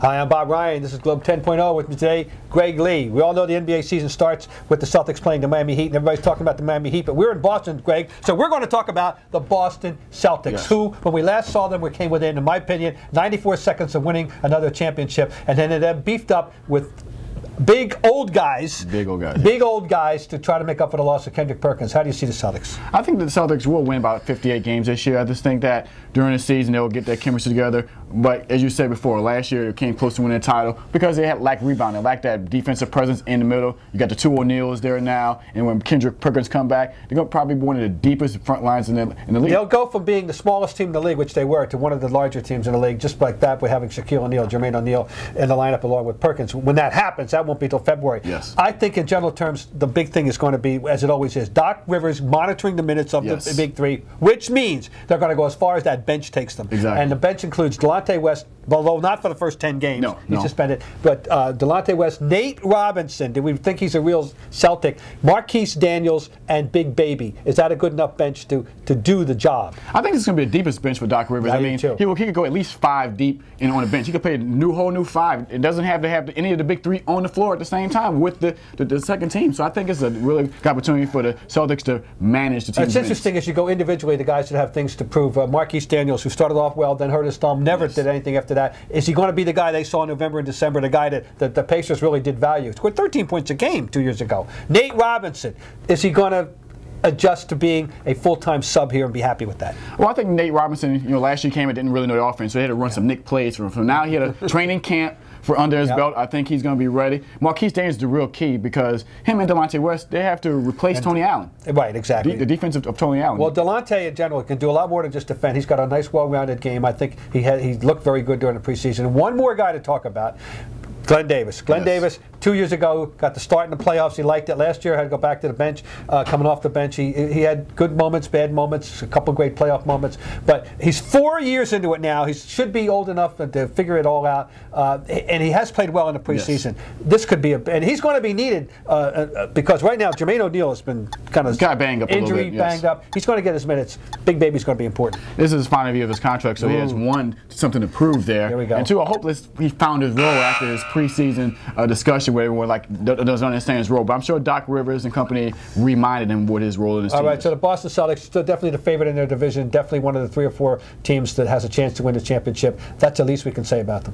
Hi, I'm Bob Ryan. This is Globe 10.0 with me today, Greg Lee. We all know the NBA season starts with the Celtics playing the Miami Heat, and everybody's talking about the Miami Heat, but we're in Boston, Greg, so we're going to talk about the Boston Celtics, who, when we last saw them, we came within, in my opinion, 94 seconds of winning another championship, and then they beefed up with big old guys to try to make up for the loss of Kendrick Perkins. How do you see the Celtics? I think the Celtics will win about 58 games this year. I just think that during the season they'll get their chemistry together. But as you said before, last year it came close to winning the title because they had lacked rebounding, lacked that defensive presence in the middle. You got the two O'Neals there now, and when Kendrick Perkins come back, they're going to probably be one of the deepest front lines in the league. They'll go from being the smallest team in the league, which they were, to one of the larger teams in the league, just like that. We're having Shaquille O'Neal, Jermaine O'Neal in the lineup along with Perkins. When that happens, that won't be until February. Yes. I think in general terms, the big thing is going to be, as it always is, Doc Rivers monitoring the minutes of the big three, which means they're going to go as far as that bench takes them. Exactly. And the bench includes Delonte West, although not for the first 10 games. No, he's suspended. But Delonte West, Nate Robinson, do we think he's a real Celtic? Marquise Daniels and Big Baby. Is that a good enough bench to do the job? I think it's going to be the deepest bench for Doc Rivers. I mean, he could go at least 5 deep on the bench. He could play a whole new 5. It doesn't have to have any of the big 3 on the floor at the same time with the second team. So I think it's a really good opportunity for the Celtics to manage the team. It's interesting as you go individually, the guys that have things to prove. Marquise Daniels, who started off well, then hurt his thumb, never did anything after that. Is he going to be the guy they saw in November and December, the guy that the Pacers really did value? Scored 13 points a game 2 years ago. Nate Robinson, is he going to adjust to being a full-time sub here and be happy with that? Well, I think Nate Robinson, last year came and didn't really know the offense, so he had to run some Nick plays for him. So now he had a training camp for under his belt. I think he's going to be ready. Marquise Daniels is the real key because him and Delonte West, they have to replace Tony Allen. Right, exactly. The defense of Tony Allen. Well, Delonte in general can do a lot more than just defend. He's got a nice, well-rounded game. I think he looked very good during the preseason. One more guy to talk about. Glenn Davis. Glenn Davis, 2 years ago, got the start in the playoffs. He liked it. Last year, had to go back to the bench, coming off the bench. He had good moments, bad moments, a couple of great playoff moments. But he's 4 years into it now. He should be old enough to figure it all out. And he has played well in the preseason. This could be and he's going to be needed because right now, Jermaine O'Neal has been kind of banged up injury, a little bit, banged up. He's going to get his minutes. Big Baby's going to be important. This is his final year of his contract, so he has something to prove there. There we go. And 2, I hope he found his role after his preseason discussion where everyone doesn't understand his role. But I'm sure Doc Rivers and company reminded him what his role in this team is. All right, so the Boston Celtics still definitely the favorite in their division, definitely one of the 3 or 4 teams that has a chance to win the championship. That's the least we can say about them.